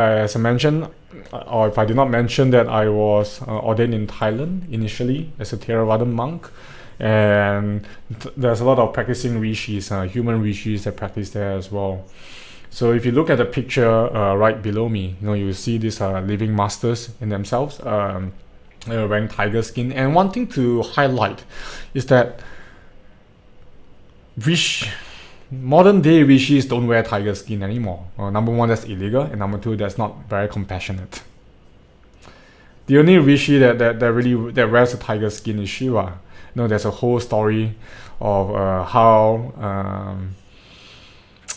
As I mentioned, or if I did not mention, that I was ordained in Thailand initially as a Theravada monk, and there's a lot of practicing Rishis, human Rishis that practice there as well. So if you look at the picture right below me, you see these living masters in themselves, wearing tiger skin. And one thing to highlight is that modern day Rishis don't wear tiger skin anymore. Number one, that's illegal, and number two, that's not very compassionate. The only Rishi that wears a tiger skin is Shiva. There's a whole story of how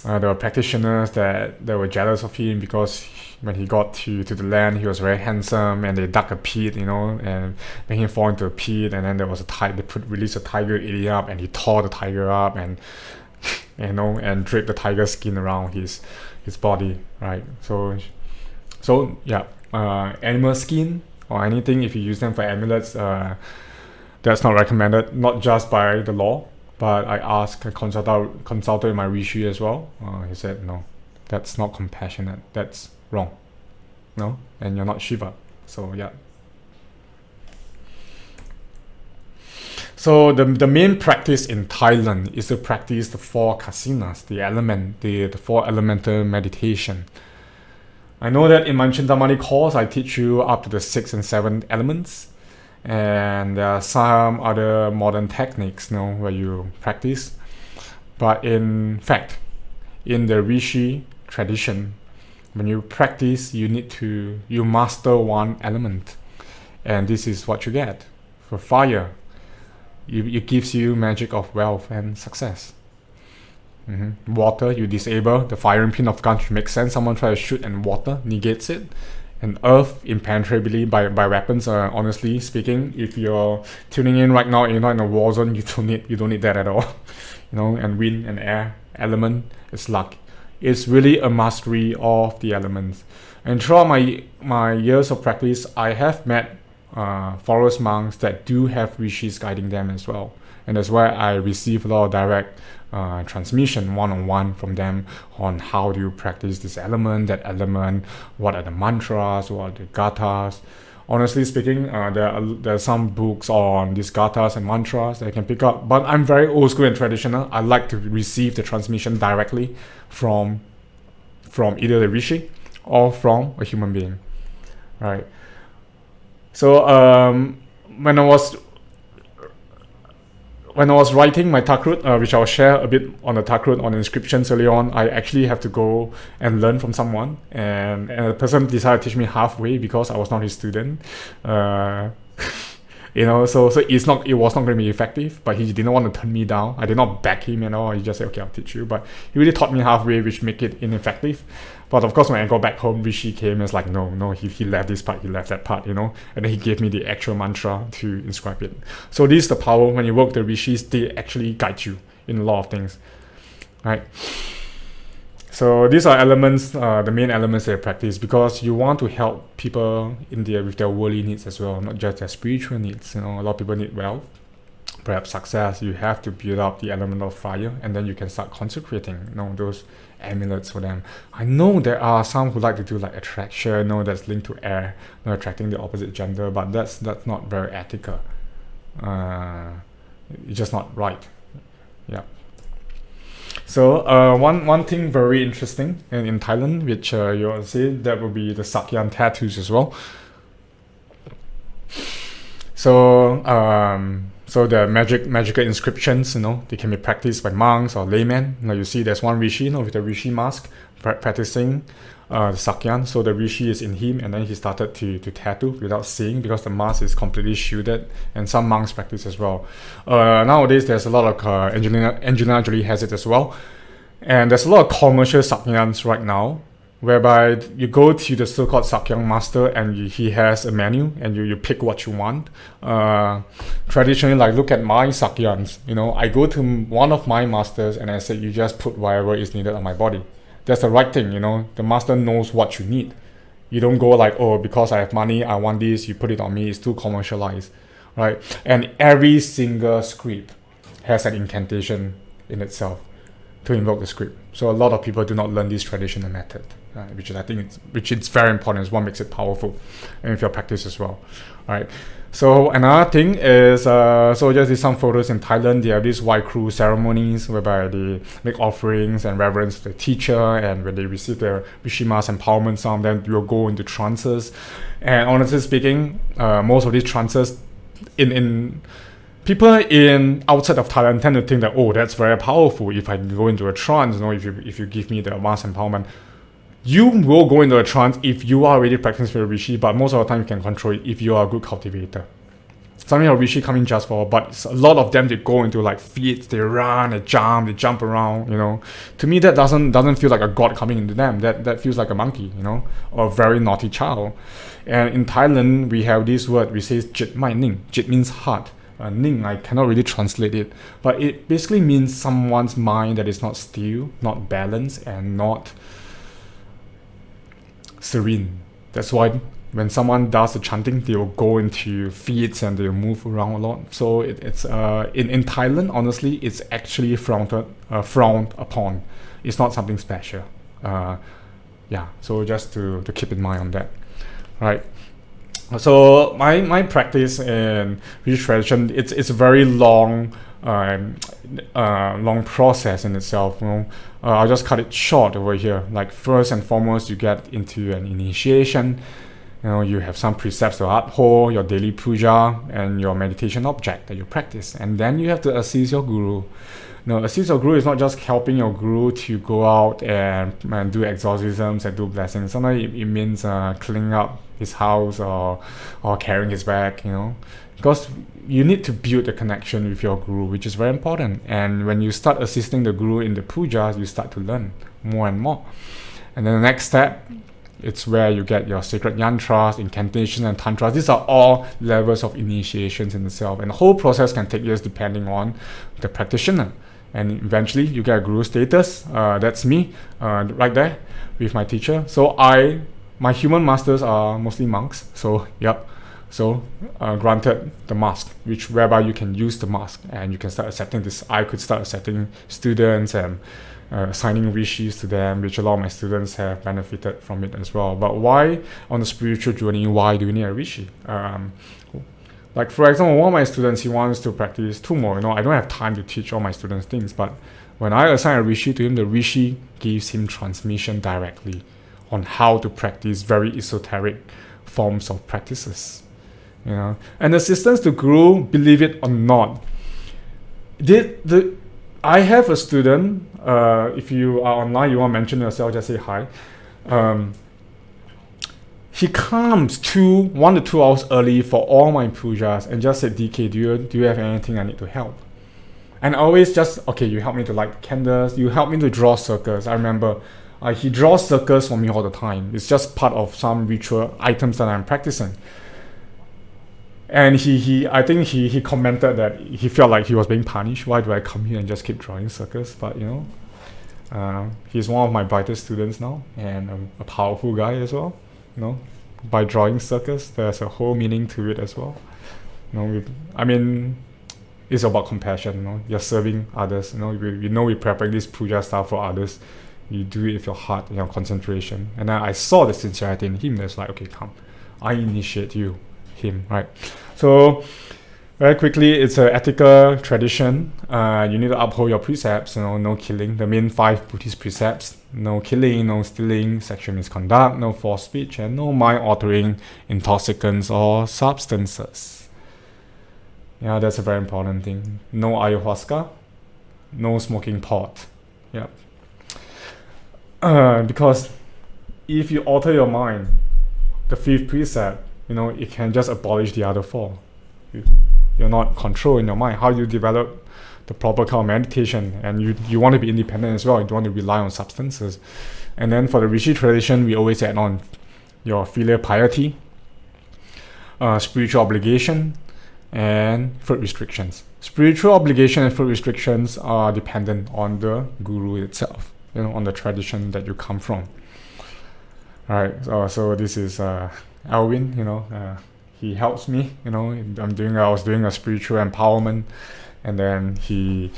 there were practitioners that were jealous of him because when he got to the land, he was very handsome, and they dug a pit, and made him fall into a pit, and then there was released a tiger, ate it up, and he tore the tiger up, and and drape the tiger skin around his body, right? So yeah, animal skin or anything, if you use them for amulets, that's not recommended, not just by the law, but I consulted with my Rishi as well. He said, no, that's not compassionate, that's wrong, and you're not Shiva. So yeah. So the main practice in Thailand is to practice the four kasinas, the four elemental meditation. I know that in my Chintamani course, I teach you up to the 6 and 7 elements, and there are some other modern techniques, where you practice. But in fact, in the Rishi tradition, when you practice, you master one element, and this is what you get. For fire, it gives you magic of wealth and success. Water, you disable the firing pin of gun, which makes sense. Someone tries to shoot and water negates it. And earth, impenetrably by weapons. Honestly speaking, if you're tuning in right now and you're not in a war zone, you don't need that at all. And wind and air element is luck. It's really a mastery of the elements. And throughout my years of practice, I have met forest monks that do have rishis guiding them as well, and that's why I receive a lot of direct transmission one-on-one from them on how do you practice this element, that element, what are the mantras, what are the gathas. Honestly speaking, there are some books on these gathas and mantras that I can pick up, but I'm very old school and traditional. I like to receive the transmission directly from either the rishi or from a human being, right? So when I was writing my takrut, which I'll share a bit on the takrut on the inscriptions early on, I actually have to go and learn from someone, and the person decided to teach me halfway because I was not his student. So it was not going to be effective, but he didn't want to turn me down. I did not back him at all. He just said, okay, I'll teach you. But he really taught me halfway, which make it ineffective. But of course, when I got back home, Rishi came and was like, no, he left this part, he left that part, and then he gave me the actual mantra to inscribe it. So this is the power. When you work with the Rishis, they actually guide you in a lot of things, right? So these are elements, the main elements they practice, because you want to help people in there with their worldly needs as well, not just their spiritual needs. A lot of people need wealth, perhaps success. You have to build up the element of fire, and then you can start consecrating, those amulets for them. I know there are some who like to do like attraction, that's linked to air, attracting the opposite gender, but that's not very ethical. It's just not right. Yeah. So one thing very interesting in Thailand, which you'll see, that will be the Sakyan tattoos as well. So the magical inscriptions, they can be practiced by monks or laymen. You see there's one Rishi, with a Rishi mask practicing the Sakyan. So the Rishi is in him, and then he started to tattoo without seeing, because the mask is completely shielded, and some monks practice as well. Nowadays there's a lot of Angelina Jolie has it as well, and there's a lot of commercial Sakyans right now, whereby you go to the so-called Sakyang master and he has a menu and you pick what you want. Traditionally, like look at my Sakyans, I go to one of my masters and I say, you just put whatever is needed on my body. That's the right thing, the master knows what you need. You don't go like, oh, because I have money, I want this, you put it on me, it's too commercialized, right? And every single script has an incantation in itself to invoke the script. So a lot of people do not learn this traditional method. which is, I think it's very important. It's what makes it powerful, and with your practice as well. Right. So another thing is, so just see some photos in Thailand. They have these white crew ceremonies whereby they make offerings and reverence the teacher, and when they receive their Rishi mass empowerment, some of them will go into trances. And honestly speaking, most of these trances, in people in outside of Thailand tend to think that, oh, that's very powerful. If I can go into a trance, if you give me the mass empowerment. You will go into a trance if you are already practicing with Rishi, but most of the time you can control it if you are a good cultivator. Sometimes a Rishi come in just for, but a lot of them, they go into like feats, they run, they jump around, To me, that doesn't feel like a god coming into them. That feels like a monkey, or a very naughty child. And in Thailand, we have this word, we say Jit Mai Ning. Jit means heart. Ning, I cannot really translate it, but it basically means someone's mind that is not still, not balanced, and not serene. That's why when someone does the chanting, they will go into feats and they'll move around a lot. So it's in Thailand, honestly, it's actually frowned upon. It's not something special. So just to keep in mind on that, right? So my practice in Rishi tradition, it's a very long process in itself. I'll just cut it short over here. Like first and foremost, you get into an initiation. You have some precepts to uphold, your daily puja, and your meditation object that you practice, and then you have to assist your guru. Assist your guru is not just helping your guru to go out and do exorcisms and do blessings. Sometimes it means cleaning up his house or carrying his bag, because you need to build the connection with your guru, which is very important. And when you start assisting the guru in the pujas, you start to learn more and more. And then the next step, it's where you get your sacred yantras, incantations, and tantras. These are all levels of initiations in itself, and the whole process can take years depending on the practitioner. And eventually you get a guru status. That's me right there with my teacher. So my human masters are mostly monks. So granted the mask, whereby you can use the mask and you can start accepting this. I could start accepting students and assigning Rishis to them, which a lot of my students have benefited from it as well. But why on the spiritual journey, why do we need a Rishi? Like for example, one of my students, he wants to practice Tumo. I don't have time to teach all my students things, but when I assign a Rishi to him, the Rishi gives him transmission directly on how to practice very esoteric forms of practices. And assistance to Guru, believe it or not, I have a student. If you are online, you want to mention yourself, just say hi. He comes 1 to 2 hours early for all my pujas and just said, DK, do you have anything I need to help? And I always just, okay, you help me to light the candles, you help me to draw circles. I remember he draws circles for me all the time. It's just part of some ritual items that I'm practicing. And I think he commented that he felt like he was being punished. Why do I come here and just keep drawing circles? But he's one of my brightest students now, and a powerful guy as well. By drawing circles, there's a whole meaning to it as well. It's about compassion. You're serving others. We're preparing this puja stuff for others. You do it with your heart and your concentration. And then I saw the sincerity in him. That's like, okay, come, I initiate you, him, right? So very quickly, it's an ethical tradition. You need to uphold your precepts. No killing. The main 5 Buddhist precepts: no killing, no stealing, sexual misconduct, no false speech, and no mind-altering intoxicants or substances. Yeah, that's a very important thing. No ayahuasca, no smoking pot. Yeah. Because if you alter your mind, the 5th precept, it can just abolish the other 4. You're not controlling your mind. How do you develop the proper kind of meditation? And you want to be independent as well. You don't want to rely on substances. And then for the Rishi tradition, we always add on your filial piety, spiritual obligation, and fruit restrictions. Spiritual obligation and fruit restrictions are dependent on the guru itself, on the tradition that you come from. All right. So this is Alvin. He helps me. I was doing a spiritual empowerment, and then he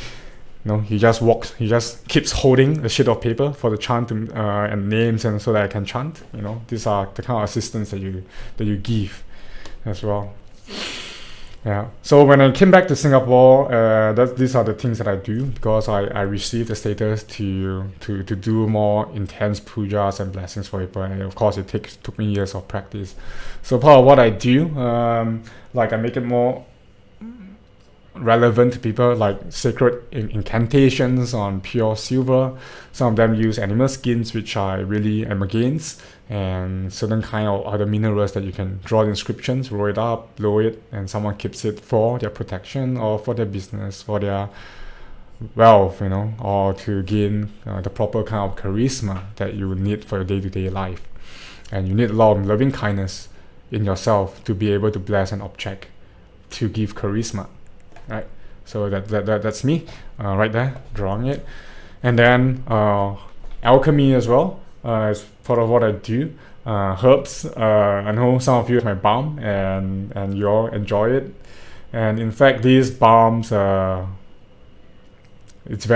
He just keeps holding a sheet of paper for the chant and names, and so that I can chant. These are the kind of assistance that you give as well. Yeah. So when I came back to Singapore, these are the things that I do, because I received the status to do more intense pujas and blessings for people. And of course, it took me years of practice. So part of what I do, like I make it more relevant to people, like sacred incantations on pure silver. Some of them use animal skins, which I really am against, and certain kind of other minerals that you can draw the inscriptions, roll it up, blow it, and someone keeps it for their protection or for their business, for their wealth, or to gain the proper kind of charisma that you need for your day-to-day life. And you need a lot of loving kindness in yourself to be able to bless an object, to give charisma. Right, so that's me right there, drawing it. And then alchemy as well is part of what I do. Herbs, I know some of you have my balm, and you all enjoy it. And in fact, these balms, it's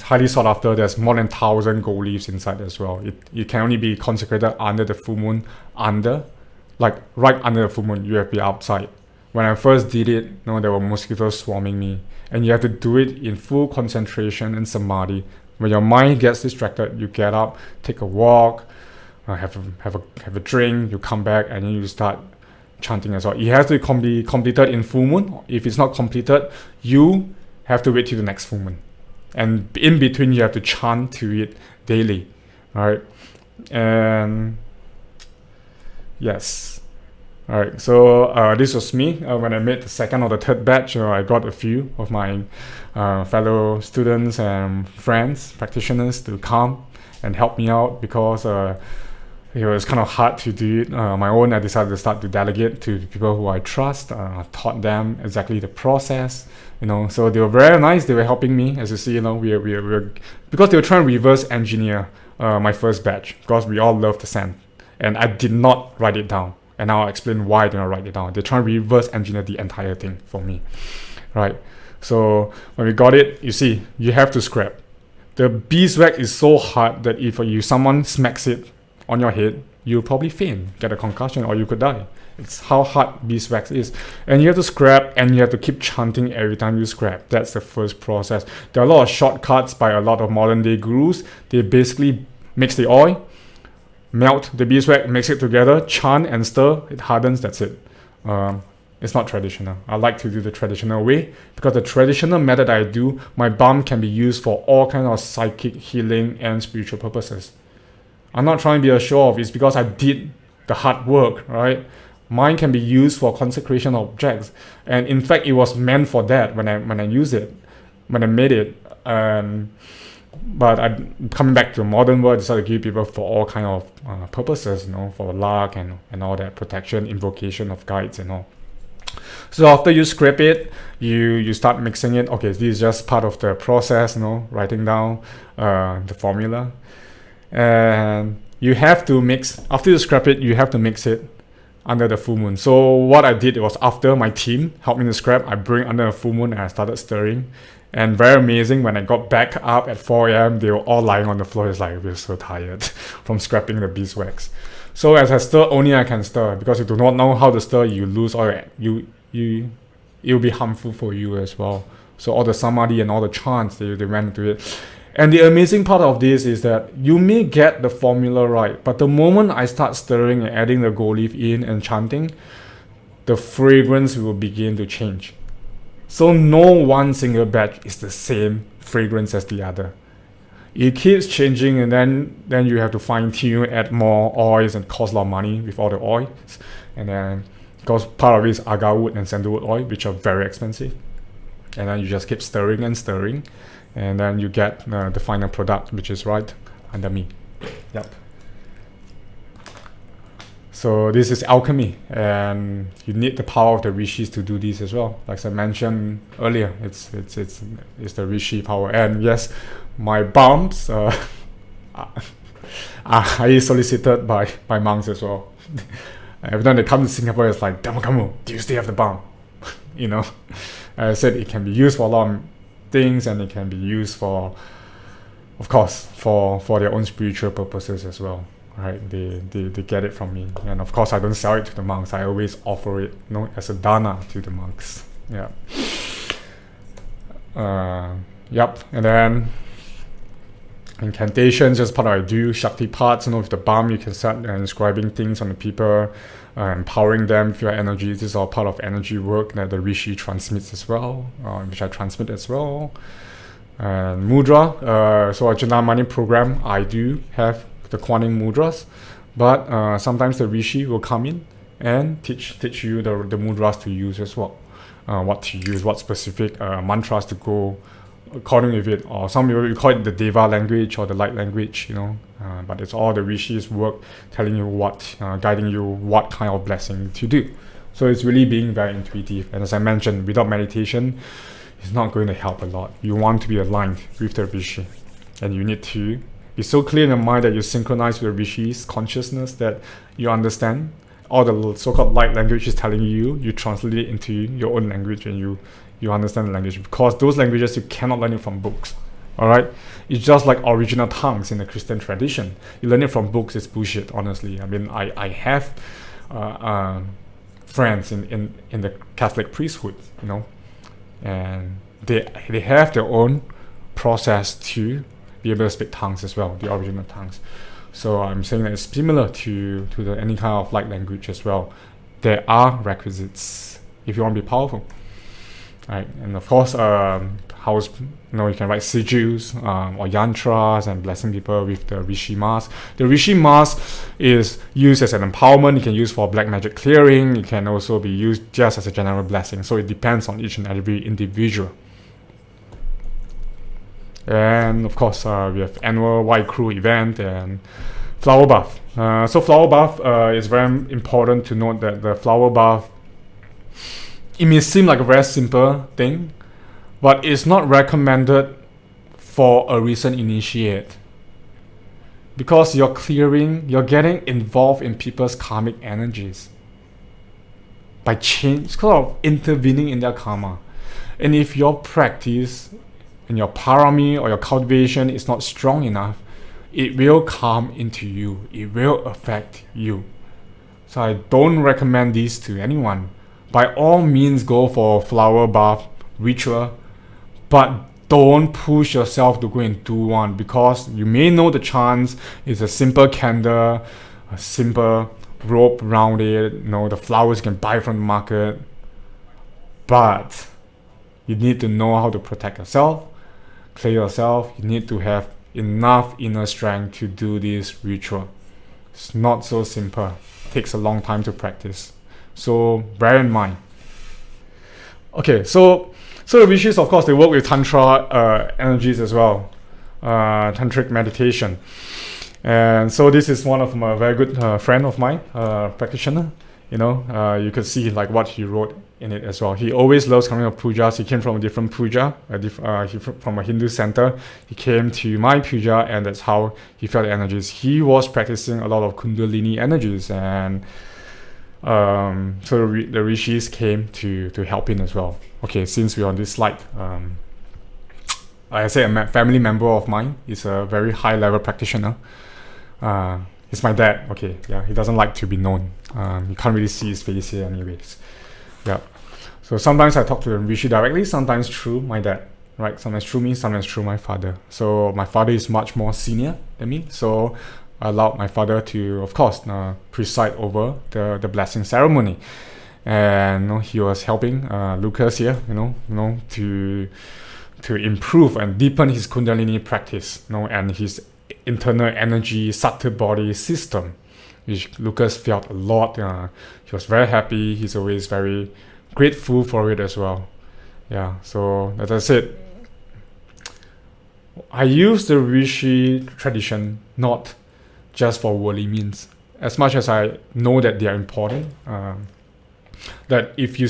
highly sought after. There's more than 1,000 gold leaves inside as well. It can only be consecrated under the full moon, right under the full moon. You have to be outside. When I first did it, there were mosquitoes swarming me, and you have to do it in full concentration and samadhi. When your mind gets distracted, you get up, take a walk, have a drink, you come back, and then you start chanting as well. It has to be completed in full moon. If it's not completed, you have to wait till the next full moon, and in between you have to chant to it daily, right? And yes. Alright, so this was me. When I made the second or the third batch, I got a few of my fellow students and friends, practitioners, to come and help me out, because it was kind of hard to do it. My own, I decided to start to delegate to people who I trust. Taught them exactly the process, so they were very nice. They were helping me, as you see, we're because they were trying to reverse engineer my first batch, because we all love the scent, and I did not write it down. And I'll explain why they don't write it down. They're trying to reverse engineer the entire thing for me, right? So when we got it, you see, you have to scrap. The beeswax is so hard that if someone smacks it on your head, you'll probably faint, get a concussion, or you could die. It's how hard beeswax is. And you have to scrap, and you have to keep chanting every time you scrap. That's the first process. There are a lot of shortcuts by a lot of modern day gurus. They basically mix the oil, melt the beeswax, mix it together, chant and stir, it hardens, that's it. It's not traditional. I like to do the traditional way, because the traditional method I do, my balm can be used for all kinds of psychic healing and spiritual purposes. I'm not trying to be a show-off, it's because I did the hard work, right? Mine can be used for consecration objects, and in fact it was meant for that when I used it, when I made it. But I'm coming back to the modern world, I decided to give people for all kind of purposes, for luck and all that, protection, invocation of guides and all. So after you scrape it, you start mixing it. Okay, this is just part of the process, writing down the formula. And you have to mix, after you scrap it, you have to mix it under the full moon. So what I did was, after my team helped me to scrap, I bring under the full moon and I started stirring. And very amazing, when I got back up at 4 a.m., they were all lying on the floor. It's like, we're so tired from scrapping the beeswax. So as I stir, only I can stir, because you do not know how to stir, you lose oil. It will be harmful for you as well. So all the samadhi and all the chants, they went into it. And the amazing part of this is that you may get the formula right, but the moment I start stirring and adding the gold leaf in and chanting, the fragrance will begin to change. So no one single batch is the same fragrance as the other. It keeps changing, and then you have to fine tune, add more oils, and cost a lot of money with all the oils. And then, because part of it is agar wood and sandalwood oil, which are very expensive. And then you just keep stirring and stirring, and then you get the final product, which is right under me. Yep. So this is alchemy, and you need the power of the Rishis to do this as well. Like I mentioned earlier, it's the Rishi power. And yes, my balms are highly solicited by monks as well. Every time they come to Singapore, it's like, Dhamma, do you still have the balm? I said it can be used for a lot of things, and it can be used for, of course, for their own spiritual purposes as well. Right? They get it from me, and of course I don't sell it to the monks. I always offer it, as a dana to the monks. Yeah. Yep. And then incantations, just part I do. Shakti parts, with the balm you can start inscribing things on the people, empowering them with your energy. This is all part of energy work that the Rishi transmits as well, which I transmit as well. And mudra, so a Chandamani program, I do have the Kuan Yin mudras, but sometimes the Rishi will come in and teach you the mudras to use as well. What to use, what specific mantras to go according with it, or some people call it the Deva language or the light language, but it's all the Rishis work telling you what, guiding you what kind of blessing to do. So it's really being very intuitive, and as I mentioned, without meditation, it's not going to help a lot. You want to be aligned with the Rishi, and you need to be so clear in your mind that you synchronize with the Rishi's consciousness, that you understand all the so-called light language is telling you, you translate it into your own language, and you understand the language, because those languages you cannot learn it from books. All right, it's just like original tongues in the Christian tradition. You learn it from books, it's bullshit. Honestly, I mean, I have friends in the Catholic priesthood, and they have their own process to be able to speak tongues as well, the original tongues. So I'm saying that it's similar to any kind of light language as well. There are requisites if you want to be powerful, right? And of course, you can write sigils or yantras and blessing people with the Rishi mask. The Rishi mask is used as an empowerment. You can use for black magic clearing. It can also be used just as a general blessing. So it depends on each and every individual. And of course, we have annual White Crew event and flower bath. So flower bath is very important to note that the flower bath, it may seem like a very simple thing, but it's not recommended for a recent initiate, because you're getting involved in people's karmic energies by intervening in their karma. And if your practice and your parami or your cultivation is not strong enough, it will come into you. It will affect you. So I don't recommend this to anyone. By all means, go for flower bath ritual, but don't push yourself to go and do one, because you may know the chance is a simple candle, a simple rope around it, the flowers you can buy from the market. But you need to know how to protect yourself, clear yourself. You need to have enough inner strength to do this ritual. It's not so simple. It takes a long time to practice. So bear in mind. Okay, so the Rishis, of course, they work with Tantra energies as well, Tantric meditation. And so this is one of my very good friend of mine, practitioner. You could see like what he wrote in it as well. He always loves coming to pujas. He came from a different puja, from a Hindu center. He came to my puja, and that's how he felt the energies. He was practicing a lot of Kundalini energies, and so the Rishis came to help him as well. Okay, since we're on this slide, I say a family member of mine is a very high level practitioner. It's my dad. Okay, yeah, he doesn't like to be known. You can't really see his face here anyways. Yeah. So sometimes I talk to the Rishi directly, sometimes through my dad, right? Sometimes through me, sometimes through my father. So my father is much more senior than me, so I allowed my father to, of course, preside over the blessing ceremony. And he was helping Lucas here, to improve and deepen his Kundalini practice, and his internal energy subtle body system, which Lucas felt a lot. He was very happy. He's always very grateful for it as well. Yeah, so as I said, I use the Rishi tradition not just for worldly means, as much as I know that they are important. That if you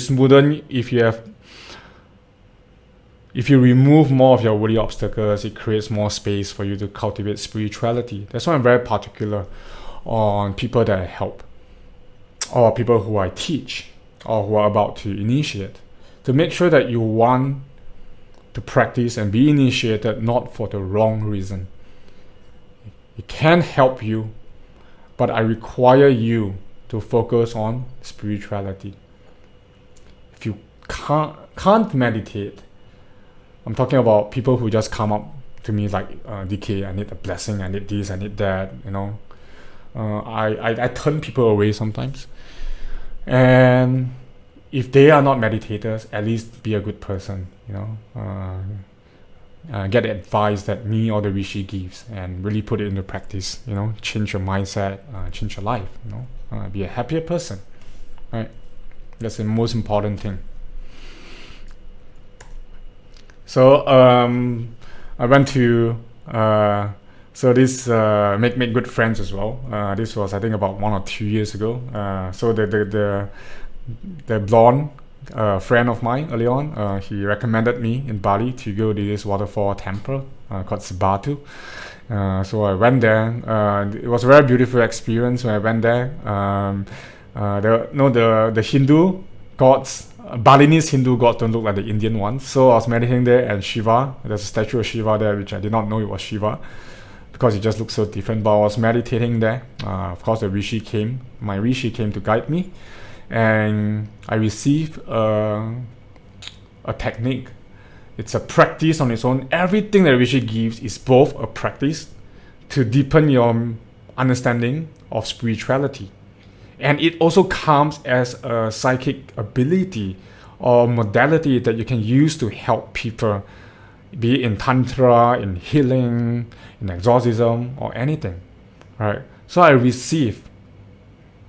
remove more of your worldly obstacles, it creates more space for you to cultivate spirituality. That's why I'm very particular on people that I help, or people who I teach, or who are about to initiate, to make sure that you want to practice and be initiated, not for the wrong reason. It can help you, but I require you to focus on spirituality. If you can't meditate, I'm talking about people who just come up to me like, DK, I need a blessing, I need this, I need that, I turn people away sometimes. And if they are not meditators, at least be a good person, get the advice that me or the Rishi gives and really put it into practice, change your mindset, change your life, be a happier person, right? That's the most important thing. So I went to this make good friends as well. This was, I think, about 1 or 2 years ago. So the blonde friend of mine early on, he recommended me in Bali to go to this waterfall temple called Sebatu. So I went there. It was a very beautiful experience when I went there. The Hindu gods, Balinese Hindu gods don't look like the Indian ones. So I was meditating there, and Shiva, there's a statue of Shiva there, which I did not know it was Shiva, because it just looks so different. But I was meditating there. Of course, the Rishi came. My Rishi came to guide me, and I received a technique. It's a practice on its own. Everything that Rishi gives is both a practice to deepen your understanding of spirituality, and it also comes as a psychic ability or modality that you can use to help people, be it in tantra, in healing, in exorcism, or anything, right? So I received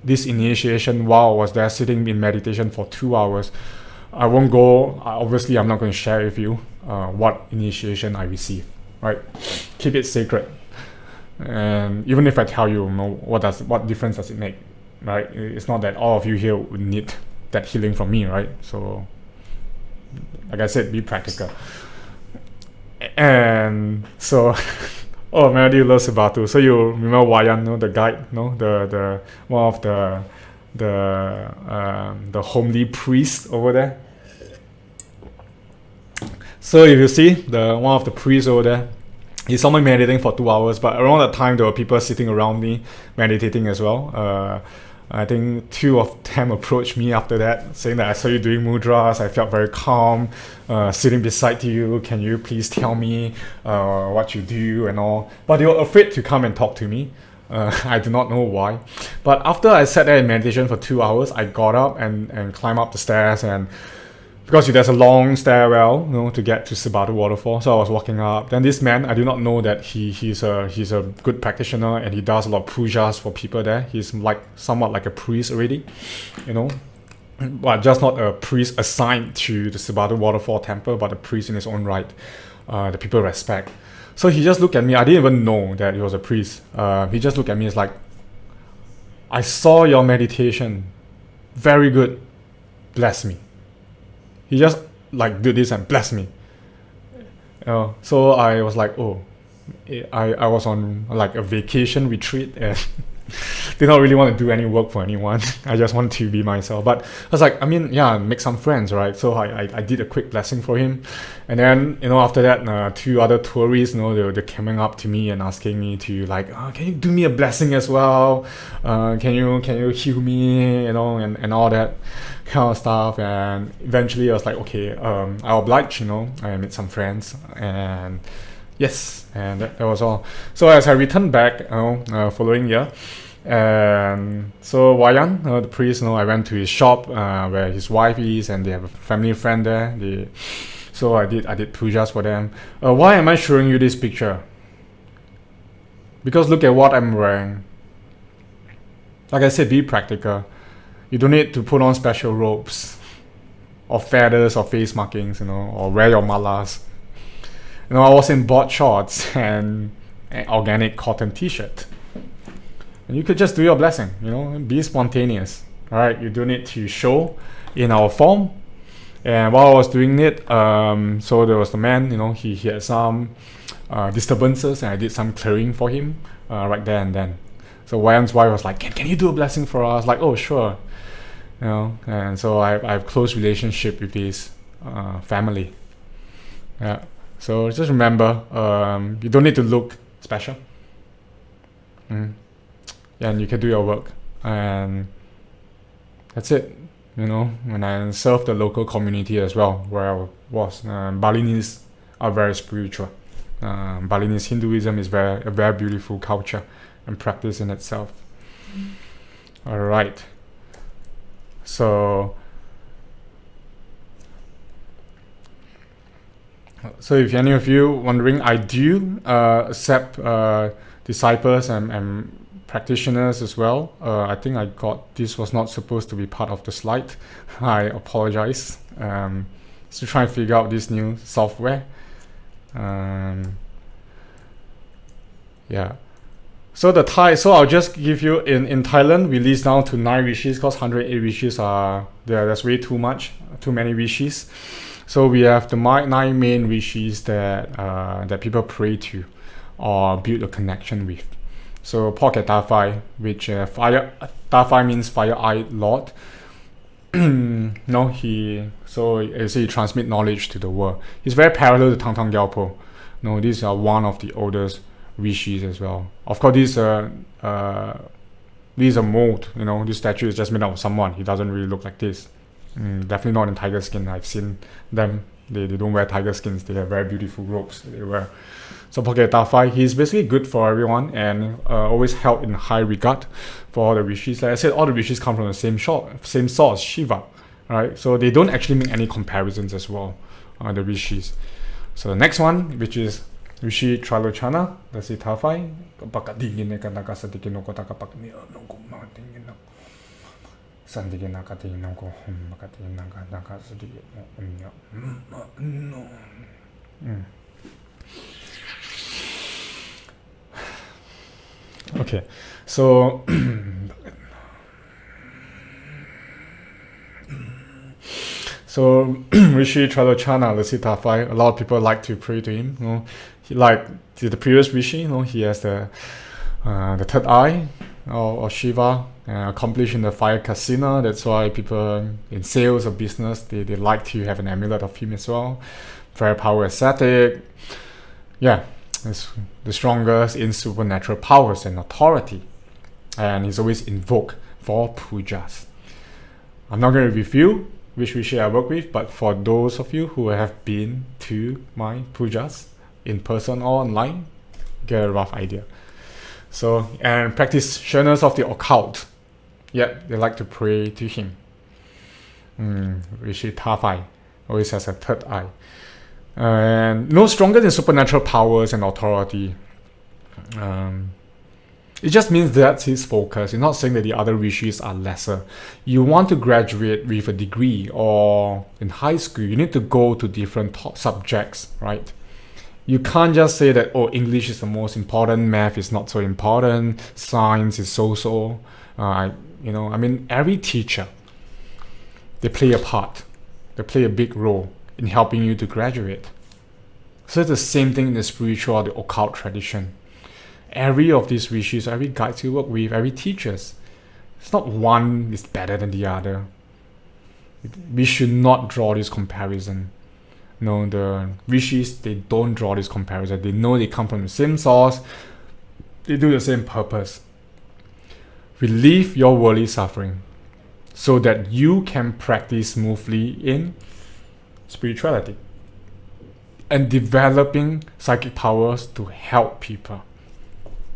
this initiation while I was there sitting in meditation for 2 hours. I won't go, obviously I'm not going to share with you what initiation I received, right? Keep it sacred. And even if I tell you, what difference does it make, right? It's not that all of you here would need that healing from me, right? So, like I said, be practical. And so, oh, Melody loves Sebatu. So you remember Wayan, the guide, the one of the homely priest over there. So if you see one of the priests over there, he's only meditating for 2 hours, but around that time there were people sitting around me meditating as well. I think 2 of them approached me after that, saying that I saw you doing mudras, I felt very calm, sitting beside you, can you please tell me what you do and all. But they were afraid to come and talk to me. I do not know why. But after I sat there in meditation for 2 hours, I got up and climbed up the stairs, and because there's a long stairwell, to get to Sebatu waterfall. So I was walking up. Then this man, I do not know that he's a good practitioner, and he does a lot of pujas for people there. He's somewhat like a priest already, but just not a priest assigned to the Sebatu waterfall temple, but a priest in his own right. The people respect. So he just looked at me. I didn't even know that he was a priest. He just looked at me. It's like, I saw your meditation. Very good. Bless me. He just did this and blessed me. So I was like, I was on a vacation retreat and did not really want to do any work for anyone. I just wanted to be myself. But I was like, make some friends, right? So I did a quick blessing for him. And then, after that, 2 other tourists, they're coming up to me and asking me to can you do me a blessing as well? Can you heal me, and all that kind of stuff. And eventually I was like, okay, I'll oblige, I made some friends, and yes, and that was all. So as I returned back, following year, and so Wayan, the priest, I went to his shop where his wife is, and they have a family friend there. So I did pujas for them. Why am I showing you this picture? Because look at what I'm wearing. Like I said, be practical. You don't need to put on special robes, or feathers, or face markings, or wear your malas. I was in board shorts and an organic cotton t-shirt. And you could just do your blessing, be spontaneous. Alright, you don't need to show in our form. And while I was doing it, so there was the man, he had some disturbances, and I did some clearing for him right there and then. So Wayan's wife was like, can you do a blessing for us? Like, oh, sure. And so I have close relationship with his family. Yeah. So just remember, you don't need to look special. Yeah, and you can do your work, and that's it. You know, when I serve the local community as well, where I was, Balinese are very spiritual. Balinese Hinduism is a very beautiful culture and practice in itself. All right. So if any of you wondering, I do accept disciples and practitioners as well. I think this was not supposed to be part of the slide. I apologize. To try and figure out this new software. Yeah. So I'll just give you in Thailand, we list down to 9 rishis because 108 rishis are there. That's way too many rishis. So we have the 9 main rishis that people pray to or build a connection with. So Pocket Tafai, which Tafai means fire-eyed Lord. No, he transmit knowledge to the world. He's very parallel to Tang Tang Gyalpo. No, these are one of the oldest rishis as well. Of course, these are mold. You know, this statue is just made out of someone. He doesn't really look like this. Definitely not in tiger skin. I've seen them. They don't wear tiger skins. They have very beautiful robes that they wear. So Pocket Tafai, he's basically good for everyone and always held in high regard for all the rishis. Like I said, all the rishis come from the same source, Shiva, right? So they don't actually make any comparisons as well, the rishis. So the next one, which is Rishi Tralochana, Lersi Tafai. Okay, so Rishi Tralochana, Lersi Tafai, a lot of people like to pray to him. You know, he like the previous Rishi. You know, he has the third eye of Shiva, accomplished in the fire casino. That's why people in sales or business they like to have an amulet of him as well. Very power ascetic. Yeah. Is the strongest in supernatural powers and authority, and he's always invoked for pujas. I'm not going to review which Rishi I work with, but for those of you who have been to my pujas in person or online, get a rough idea. So, and practitioners of the occult, yeah, they like to pray to him. Rishi Tafai always has a third eye. And no stronger than supernatural powers and authority. It just means that's his focus. You're not saying that the other rishis are lesser. You want to graduate with a degree, or in high school, you need to go to different subjects, right? You can't just say that, oh, English is the most important, math is not so important, science is so-so. Every teacher, they play a part. They play a big role in helping you to graduate. So it's the same thing in the spiritual or the occult tradition. Every of these rishis, every guides you work with, every teachers, it's not one is better than the other. We should not draw this comparison. No, the rishis, they don't draw this comparison. They know they come from the same source. They do the same purpose. Relieve your worldly suffering so that you can practice smoothly in spirituality and developing psychic powers to help people.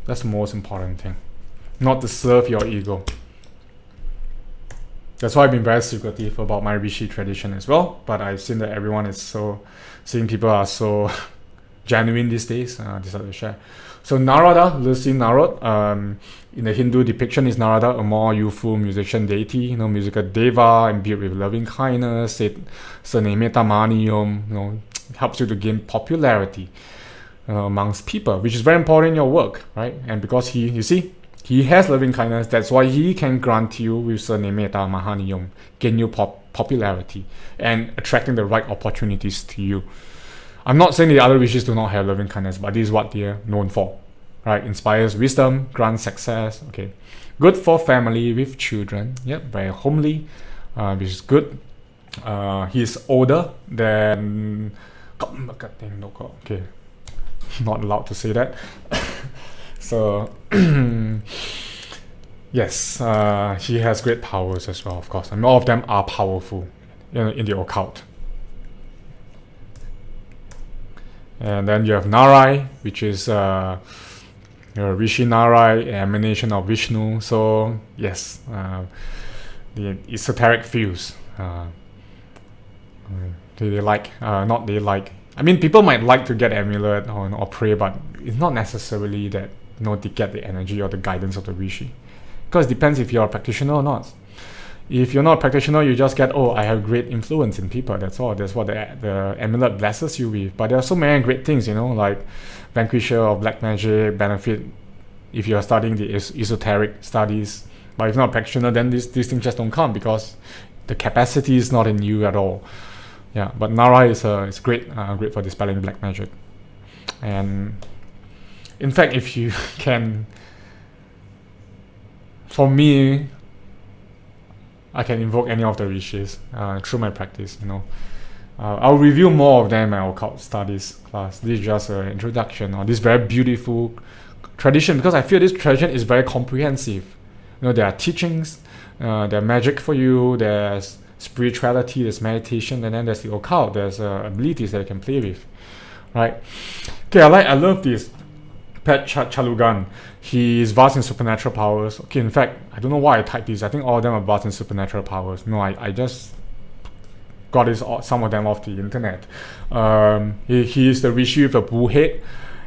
That's the most important thing, not to serve your ego. That's why I've been very secretive about my Rishi tradition as well, but I've seen that seeing people are so genuine these days, decided to share. So Narada, Lersi Narad, in the Hindu depiction is Narada, a more youthful musician deity, musical deva, imbued with loving kindness, Sarnemeta Maniyam, helps you to gain popularity amongst people, which is very important in your work, right? And because he has loving kindness, that's why he can grant you with Sarnemeta Mahaniyam, gain you popularity and attracting the right opportunities to you. I'm not saying the other rishis do not have loving kindness, but this is what they're known for, right? Inspires wisdom, grants success, okay. Good for family with children, yep, very homely, which is good. He's older than Okay, not allowed to say that. So yes, he has great powers as well, of course, and all of them are powerful, in the occult. And then you have Narai, which is Rishi Narai, emanation of Vishnu. So yes, the esoteric views. They like, not they like. I mean, people might like to get amulet or pray, but it's not necessarily that they get the energy or the guidance of the Rishi, because it depends if you're a practitioner or not. If you're not a practitioner, you just get, I have great influence in people. That's all. That's what the amulet blesses you with. But there are so many great things, like vanquisher of black magic, benefit if you're studying the esoteric studies. But if you're not a practitioner, then these things just don't come, because the capacity is not in you at all. Yeah, but Nara is great for dispelling black magic. And in fact, if you can, for me, I can invoke any of the Rishis through my practice. I'll review more of them in my occult studies class. This is just an introduction on this very beautiful tradition, because I feel this tradition is very comprehensive. There are teachings, there are magic for you, there's spirituality, there's meditation, and then there's the occult. There's abilities that you can play with, right? Okay, I love this Pet Chalugan. He is vast in supernatural powers. Okay, in fact, I don't know why I typed this. I think all of them are vast in supernatural powers. No, I just got some of them off the internet. He is the Rishi with a bull head,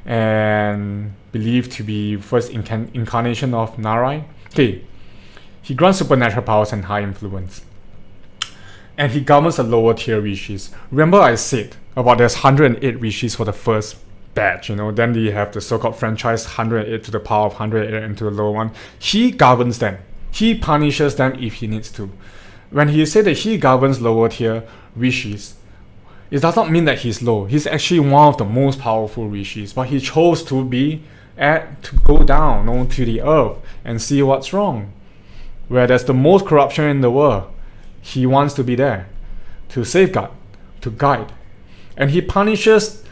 and believed to be first incarnation of Narai. Okay, he grants supernatural powers and high influence, and he governs the lower tier Rishis. Remember I said about there's 108 Rishis for the first batch, then you have the so-called franchise 108 to the power of 108 into the lower one. He governs them. He punishes them if he needs to. When he said that he governs lower tier Rishis, it does not mean that he's low. He's actually one of the most powerful Rishis, but he chose to go down to the earth and see what's wrong. Where there's the most corruption in the world, he wants to be there to safeguard, to guide. And he punishes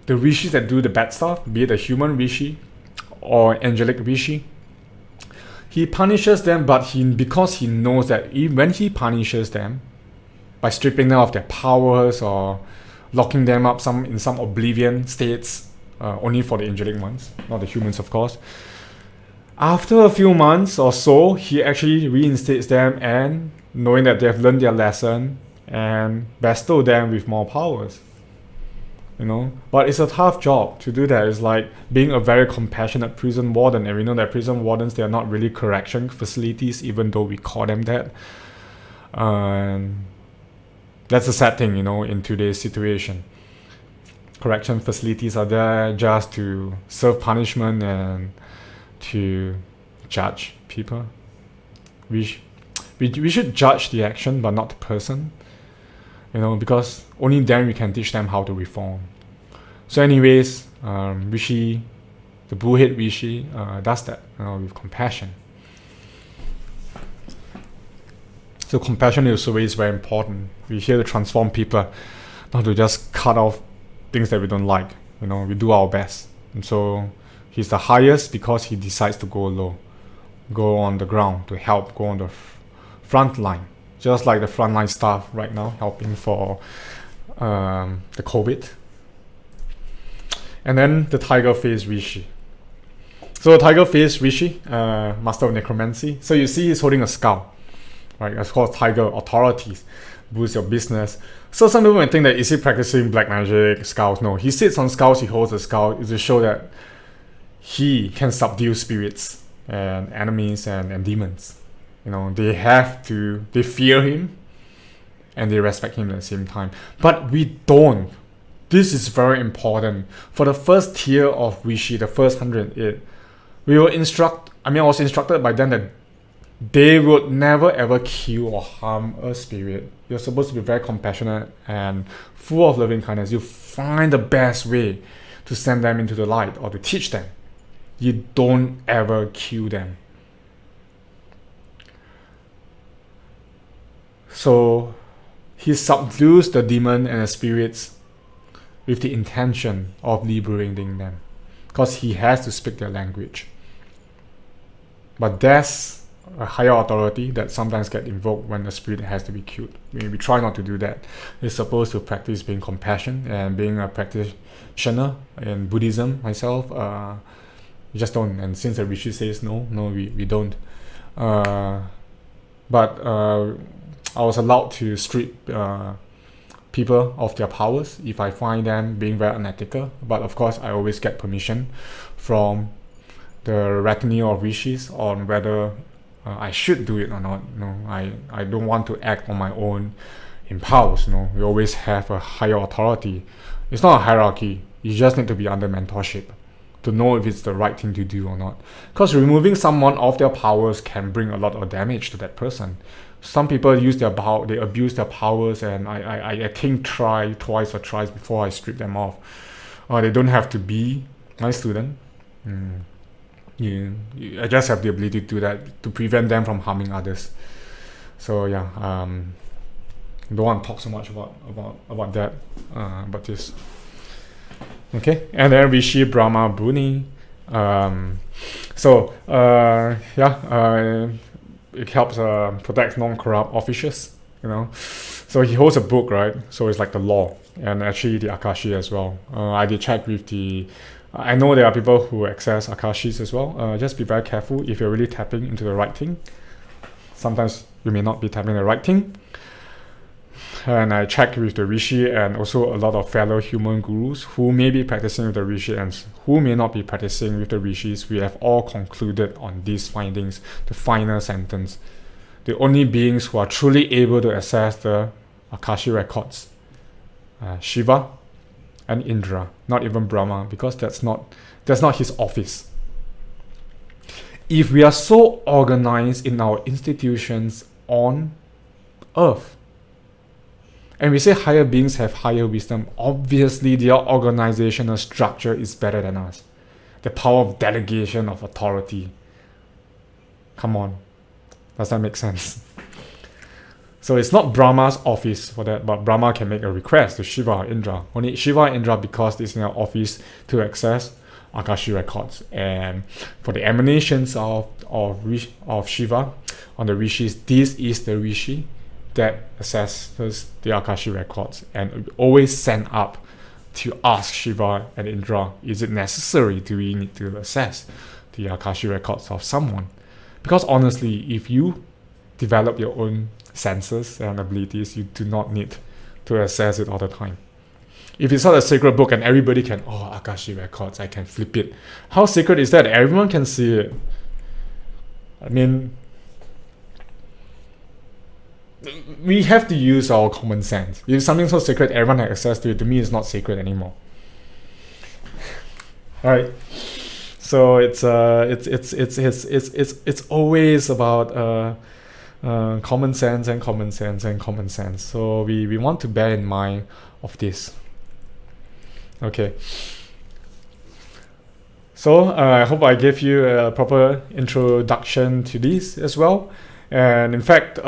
the Rishis that do the bad stuff, be it a human Rishi or angelic Rishi. He punishes them, but because he knows that when he punishes them, by stripping them of their powers or locking them up in some oblivion states, only for the angelic ones, not the humans, of course. After a few months or so, he actually reinstates them, and knowing that they have learned their lesson, and bestow them with more powers. But it's a tough job to do that. It's like being a very compassionate prison warden, and we know that prison wardens, they are not really correction facilities, even though we call them that. That's a sad thing, in today's situation. Correction facilities are there just to serve punishment and to judge people. We should judge the action, but not the person. Because only then we can teach them how to reform. So anyways, Rishi, the bullhead Rishi, does that, with compassion. So compassion is always very important. We're here to transform people, not to just cut off things that we don't like. We do our best. And so he's the highest because he decides to go low, go on the ground to help, go on the front line. Just like the frontline staff right now helping for the COVID. And then the tiger face Rishi. So tiger face Rishi, master of necromancy. So you see he's holding a skull, right? That's called tiger authorities, boost your business. So some people might think that is he practicing black magic, skulls? No, he sits on skulls, he holds a skull to show that he can subdue spirits and enemies and demons. They fear him and they respect him at the same time. But we don't. This is very important. For the first tier of Rishi, the first 108, I was instructed by them that they would never ever kill or harm a spirit. You're supposed to be very compassionate and full of loving kindness. You find the best way to send them into the light or to teach them. You don't ever kill them. So he subdues the demon and the spirits with the intention of liberating them, because he has to speak their language. But there's a higher authority that sometimes get invoked when the spirit has to be killed. We try not to do that. We're supposed to practice being compassion, and being a practitioner in Buddhism myself, we just don't. And since the Rishi says no, we don't. But I was allowed to strip people of their powers if I find them being very unethical. But of course, I always get permission from the retinue of Rishis on whether I should do it or not. No, I don't want to act on my own impulse. No, we always have a higher authority. It's not a hierarchy. You just need to be under mentorship to know if it's the right thing to do or not. Because removing someone of their powers can bring a lot of damage to that person. Some people use their power, they abuse their powers, and I think twice or thrice before I strip them off. They don't have to be my student. I just have the ability to do that to prevent them from harming others. So yeah, don't want to talk so much about that, about this. Okay, and then Rishi, Brahma, Bruni. It helps protect non-corrupt officials, So he holds a book, right? So it's like the law, and actually the Akashi as well. I did check with I know there are people who access Akashis as well. Just be very careful if you're really tapping into the right thing. Sometimes you may not be tapping the right thing. And I checked with the Rishi and also a lot of fellow human gurus who may be practicing with the Rishi and who may not be practicing with the Rishis. We have all concluded on these findings, the final sentence. The only beings who are truly able to access the Akashi records, Shiva and Indra, not even Brahma, because that's not his office. If we are so organized in our institutions on earth, and we say higher beings have higher wisdom, obviously their organizational structure is better than us. The power of delegation of authority. Come on. Does that make sense? So it's not Brahma's office for that, but Brahma can make a request to Shiva or Indra. Only Shiva and Indra, because it's in their office to access Akashi records. And for the emanations of Shiva on the Rishis, this is the Rishi that assesses the Akashi records and always send up to ask Shiva and Indra, is it necessary? Do we need to assess the Akashi records of someone? Because honestly, if you develop your own senses and abilities, you do not need to assess it all the time. If it's not a sacred book and everybody can, Akashi records, I can flip it. How sacred is that? Everyone can see it. I mean, we have to use our common sense. If something's so sacred, everyone has access to it. To me, it's not sacred anymore. All right. So it's always about common sense and common sense and common sense. So we want to bear in mind of this. Okay. So I hope I gave you a proper introduction to this as well. And in fact,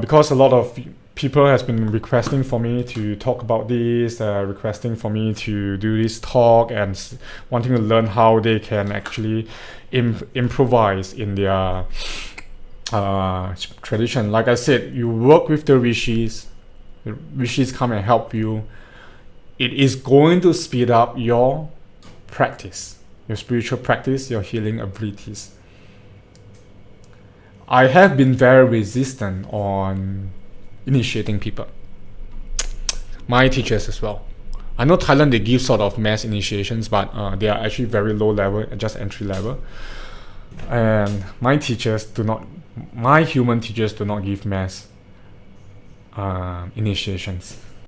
because a lot of people has been requesting for me to talk about this, requesting for me to do this talk, and wanting to learn how they can actually improvise in their tradition. Like I said, you work with the Rishis. The Rishis come and help you. It is going to speed up your practice, your spiritual practice, your healing abilities. I have been very resistant on initiating people. My teachers as well. I know Thailand, they give sort of mass initiations, but they are actually very low level, just entry level. And my human teachers do not give mass initiations.